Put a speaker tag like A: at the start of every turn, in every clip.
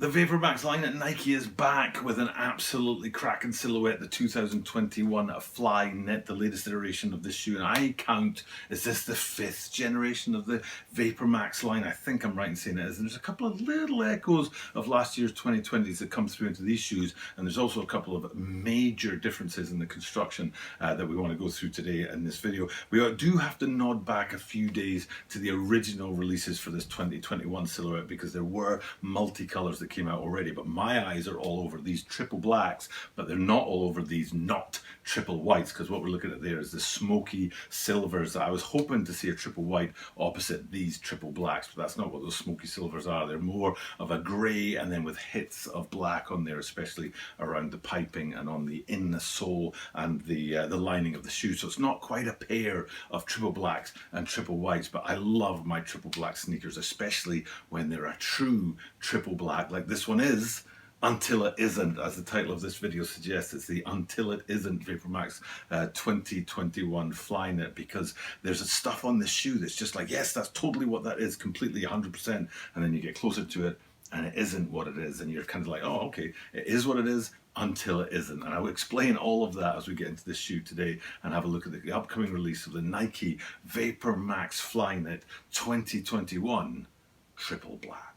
A: The Vapormax line at Nike is back with an absolutely cracking silhouette, the 2021 Flyknit, the latest iteration of this shoe. And I count, is this the 5th generation of the Vapormax line? I think I'm right in saying it is. And there's a couple of little echoes of last year's 2020s that come through into these shoes. And there's also a couple of major differences in the construction that we want to go through today in this video. We do have to nod back a few days to the original releases for this 2021 silhouette because there were multicolors that came out already, but my eyes are all over these triple blacks, but they're not all over these not triple whites, because what we're looking at there is the smoky silvers. I was hoping to see a triple white opposite these triple blacks, but that's not what those smoky silvers are. They're more of a grey and then with hits of black on there, especially around the piping and on the insole and the lining of the shoe. So it's not quite a pair of triple blacks and triple whites, but I love my triple black sneakers, especially when they're a true triple black like this one is, until it isn't, as the title of this video suggests. It's the Until It Isn't Vapormax 2021 Flyknit, because there's stuff on this shoe that's just like, yes, that's totally what that is, completely 100%, and then you get closer to it and it isn't what it is, and you're kind of like, oh, okay, it is what it is until it isn't. And I will explain all of that as we get into this shoe today and have a look at the upcoming release of the Nike Vapormax Flyknit 2021 Triple Black.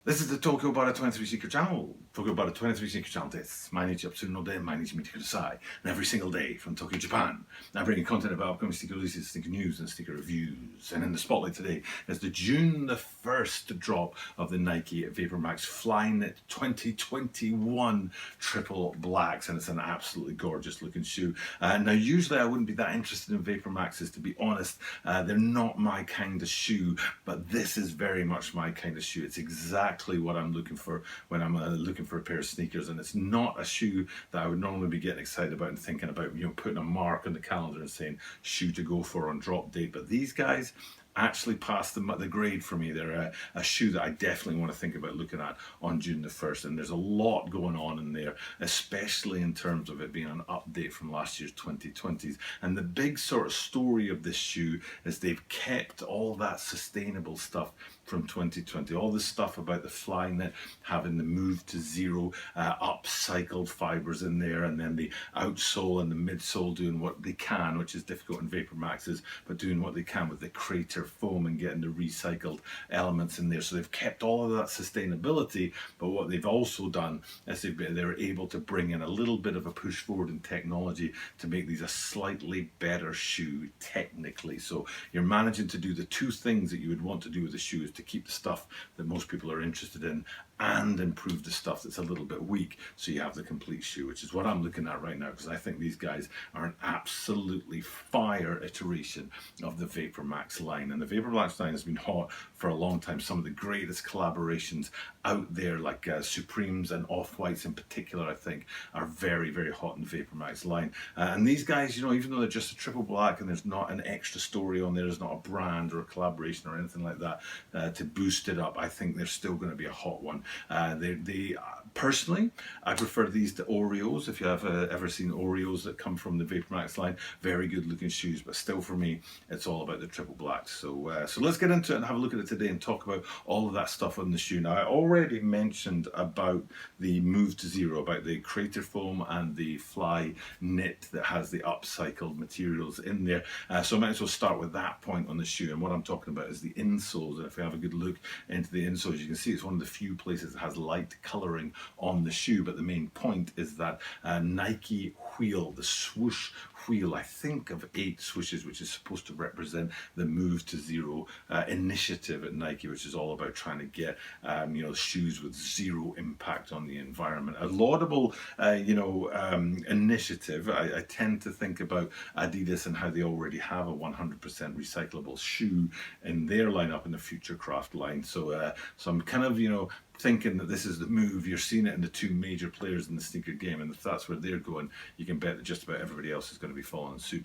A: This is the Tokyo Bara 23 Secret Channel. Tokyo Bara 23 Secret Channelです。毎日アップするので毎日見てください。And every single day from Tokyo, Japan. I'm bringing content about upcoming sneaker releases, sneaker news, and sneaker reviews. And in the spotlight today is the June the 1st drop of the Nike Vapormax Flyknit 2021 Triple Blacks. And it's an absolutely gorgeous looking shoe. Now, usually I wouldn't be that interested in Vapormaxes, to be honest. They're not my kind of shoe, but this is very much my kind of shoe. It's exactly what I'm looking for when I'm looking for a pair of sneakers, and it's not a shoe that I would normally be getting excited about and thinking about, you know, putting a mark on the calendar and saying shoe to go for on drop date. But these guys actually passed the grade for me. They're a shoe that I definitely want to think about looking at on June the 1st, and there's a lot going on in there, especially in terms of it being an update from last year's 2020s. And the big sort of story of this shoe is they've kept all that sustainable stuff from 2020, all this stuff about the Flyknit having the move to zero upcycled fibers in there, and then the outsole and the midsole doing what they can, which is difficult in Vapormaxes, but doing what they can with the crater foam and getting the recycled elements in there. So they've kept all of that sustainability, but what they've also done is they're able to bring in a little bit of a push forward in technology to make these a slightly better shoe technically. So you're managing to do the two things that you would want to do with a shoe, is to keep the stuff that most people are interested in and improve the stuff that's a little bit weak, so you have the complete shoe, which is what I'm looking at right now, because I think these guys are an absolutely fire iteration of the Vapormax line. And the Vapormax line has been hot for a long time. Some of the greatest collaborations out there, like Supremes and Off-Whites in particular, I think are very, very hot in the Vapormax line. And these guys, you know, even though they're just a triple black and there's not an extra story on there, there's not a brand or a collaboration or anything like that to boost it up, I think they're still going to be a hot one. Personally, I prefer these to Oreos. If you have ever seen Oreos that come from the Vapormax line, very good looking shoes, but still for me, it's all about the triple blacks. So let's get into it and have a look at it today and talk about all of that stuff on the shoe. Now, I already mentioned about the move to zero, about the crater foam and the Flyknit that has the upcycled materials in there. So I might as well start with that point on the shoe. And what I'm talking about is the insoles. And if we have a good look into the insoles, you can see it's one of the few places that has light coloring on the shoe. But the main point is that Nike wheel, the swoosh wheel, I think of 8 swooshes, which is supposed to represent the move to zero initiative at Nike, which is all about trying to get you know, shoes with zero impact on the environment. A laudable you know, initiative. I tend to think about Adidas and how they already have a 100% recyclable shoe in their lineup in the Future Craft line. So I'm kind of, you know, thinking that this is the move. You're seeing it in the two major players in the sneaker game, and if that's where they're going, you can bet that just about everybody else is going to be following suit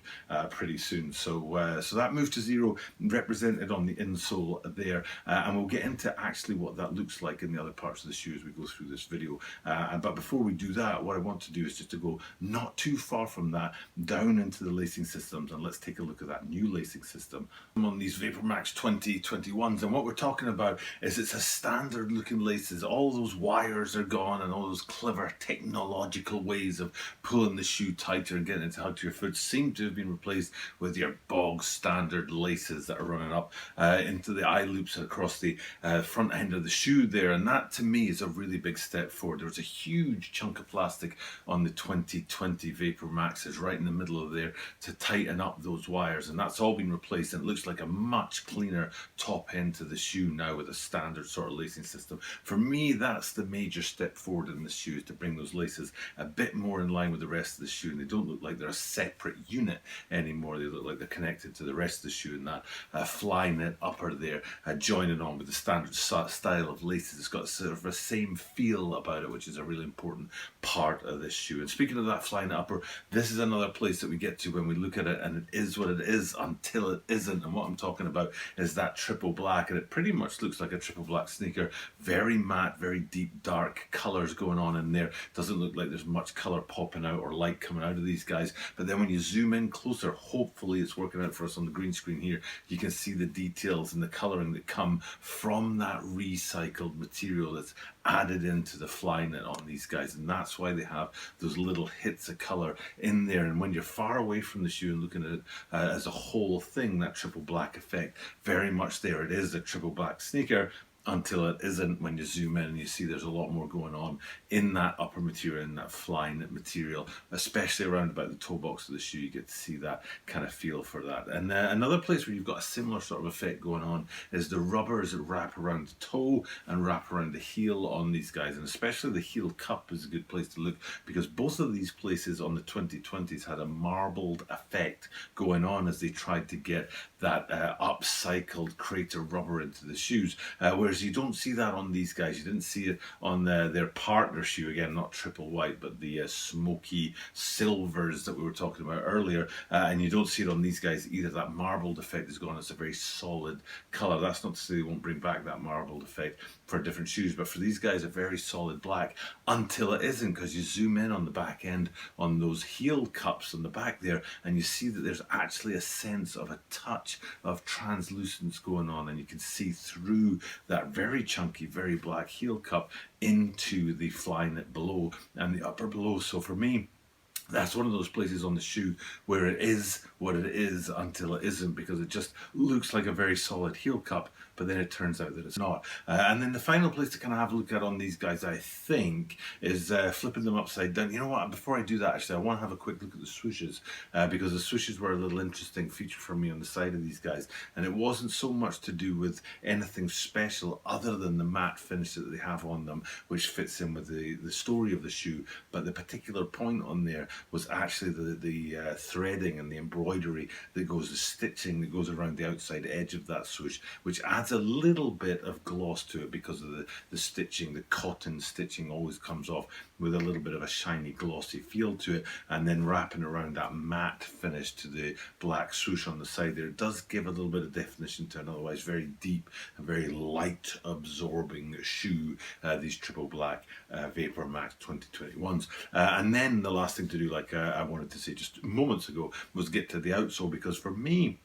A: pretty soon. So so that move to zero represented on the insole there, and we'll get into actually what that looks like in the other parts of the shoe as we go through this video. But before we do that, what I want to do is just to go not too far from that down into the lacing systems, and let's take a look at that new lacing system. I'm on these Vapormax 2021s, and what we're talking about is it's a standard looking lace. All those wires are gone, and all those clever technological ways of pulling the shoe tighter and getting it to hug to your foot seem to have been replaced with your bog standard laces that are running up into the eye loops across the front end of the shoe there. And that to me is a really big step forward. There was a huge chunk of plastic on the 2020 Vapormaxes right in the middle of there to tighten up those wires, and that's all been replaced, and it looks like a much cleaner top end to the shoe now with a standard sort of lacing system. For me, that's the major step forward in this shoe, is to bring those laces a bit more in line with the rest of the shoe, and they don't look like they're a separate unit anymore. They look like they're connected to the rest of the shoe, and that Flyknit upper there joining on with the standard style of laces. It's got sort of the same feel about it, which is a really important part of this shoe. And speaking of that Flyknit upper, this is another place that we get to when we look at it, and it is what it is until it isn't. And what I'm talking about is that triple black, and it pretty much looks like a triple black sneaker. Very matte, very deep, dark colors going on in there. Doesn't look like there's much color popping out or light coming out of these guys. But then when you zoom in closer, hopefully it's working out for us on the green screen here, you can see the details and the coloring that come from that recycled material that's added into the Flyknit on these guys, and that's why they have those little hits of color in there. And when you're far away from the shoe and looking at it as a whole thing, that triple black effect, very much there. It is a triple black sneaker until it isn't. When you zoom in and you see there's a lot more going on in that upper material, in that Flyknit material, especially around about the toe box of the shoe. You get to see that kind of feel for that. And another place where you've got a similar sort of effect going on is the rubbers that wrap around the toe and wrap around the heel on these guys, and especially the heel cup is a good place to look, because both of these places on the 2020s had a marbled effect going on as they tried to get that upcycled crater rubber into the shoes, whereas you don't see that on these guys. You didn't see it on their partner shoe, again not triple white but the smoky silvers that we were talking about earlier, and you don't see it on these guys either. That marbled effect is gone. It's a very solid color. That's not to say they won't bring back that marbled effect for different shoes, but for these guys a very solid black until it isn't, because you zoom in on the back end on those heel cups on the back there, and you see that there's actually a sense of a touch of translucence going on, and you can see through that very chunky, very black heel cup into the Flyknit below and the upper below. So for me, that's one of those places on the shoe where it is what it is until it isn't, because it just looks like a very solid heel cup, but then it turns out that it's not. And then the final place to kind of have a look at on these guys, I think, is flipping them upside down. You know what, before I do that, actually, I want to have a quick look at the swooshes, because the swooshes were a little interesting feature for me on the side of these guys, and it wasn't so much to do with anything special other than the matte finish that they have on them, which fits in with the story of the shoe. But the particular point on there was actually the threading and the embroidery that goes, the stitching that goes around the outside edge of that swoosh, which adds a little bit of gloss to it because of the stitching. The cotton stitching always comes off with a little bit of a shiny glossy feel to it, and then wrapping around that matte finish to the black swoosh on the side there, it does give a little bit of definition to an otherwise very deep and very light absorbing shoe, these triple black Vapormax 2021s. And then the last thing to do, like I wanted to say just moments ago, was get to the outsole, because for me,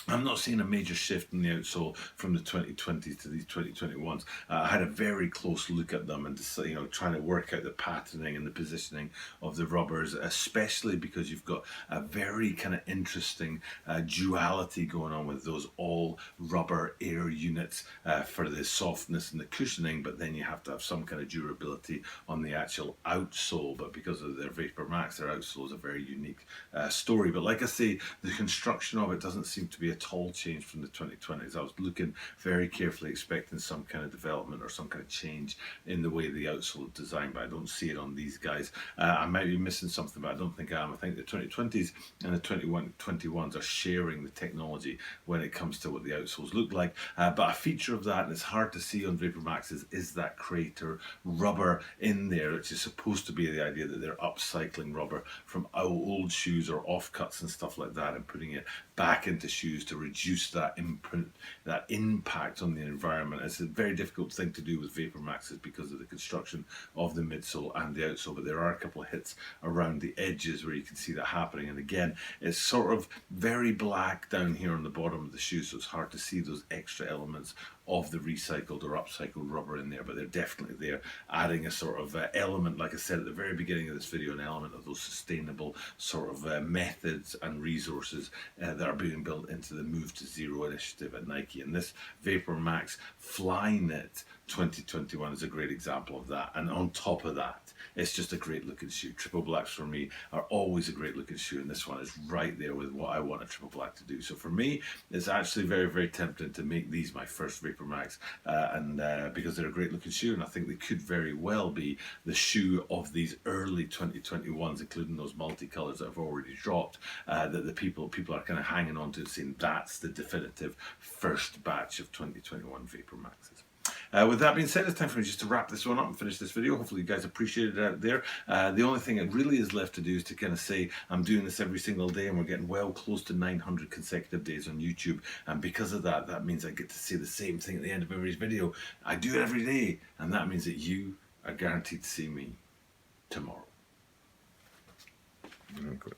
A: I'm not seeing a major shift in the outsole from the 2020s to these 2021s. I had a very close look at them and just, trying to work out the patterning and the positioning of the rubbers, especially because you've got a very kind of interesting duality going on with those all rubber air units for the softness and the cushioning, but then you have to have some kind of durability on the actual outsole. But because of their Vapormax, their outsole is a very unique story. But like I say, the construction of it doesn't seem to be be at all changed from the 2020s. I was looking very carefully, expecting some kind of development or some kind of change in the way the outsole is designed, but I don't see it on these guys. I might be missing something, but I don't think I am. I think the 2020s and the 21s are sharing the technology when it comes to what the outsoles look like. But a feature of that, and it's hard to see on Vapormaxes, is that crater rubber in there, which is supposed to be the idea that they're upcycling rubber from old shoes or offcuts and stuff like that and putting it back into shoes to reduce that imprint, that impact on the environment. It's a very difficult thing to do with Vapormaxes because of the construction of the midsole and the outsole, but there are a couple of hits around the edges where you can see that happening. And again, it's sort of very black down here on the bottom of the shoe, so it's hard to see those extra elements of the recycled or upcycled rubber in there, but they're definitely there, adding a sort of element, like I said at the very beginning of this video, an element of those sustainable sort of methods and resources that are being built into the Move to Zero initiative at Nike. And this Vapormax Flyknit 2021 is a great example of that. And on top of that, it's just a great looking shoe. Triple blacks for me are always a great looking shoe, and this one is right there with what I want a triple black to do. So for me, it's actually very, very tempting to make these my first Vapormax, because they're a great looking shoe, and I think they could very well be the shoe of these early 2021s, including those multicolours that have already dropped, that the people are kind of hanging on to, saying that's the definitive first batch of 2021 Vapormaxes. With that being said, it's time for me just to wrap this one up and finish this video. Hopefully you guys appreciate it out there. The only thing that really is left to do is to kind of say I'm doing this every single day, and we're getting well close to 900 consecutive days on YouTube. And because of that, that means I get to say the same thing at the end of every video. I do it every day, and that means that you are guaranteed to see me tomorrow. Okay.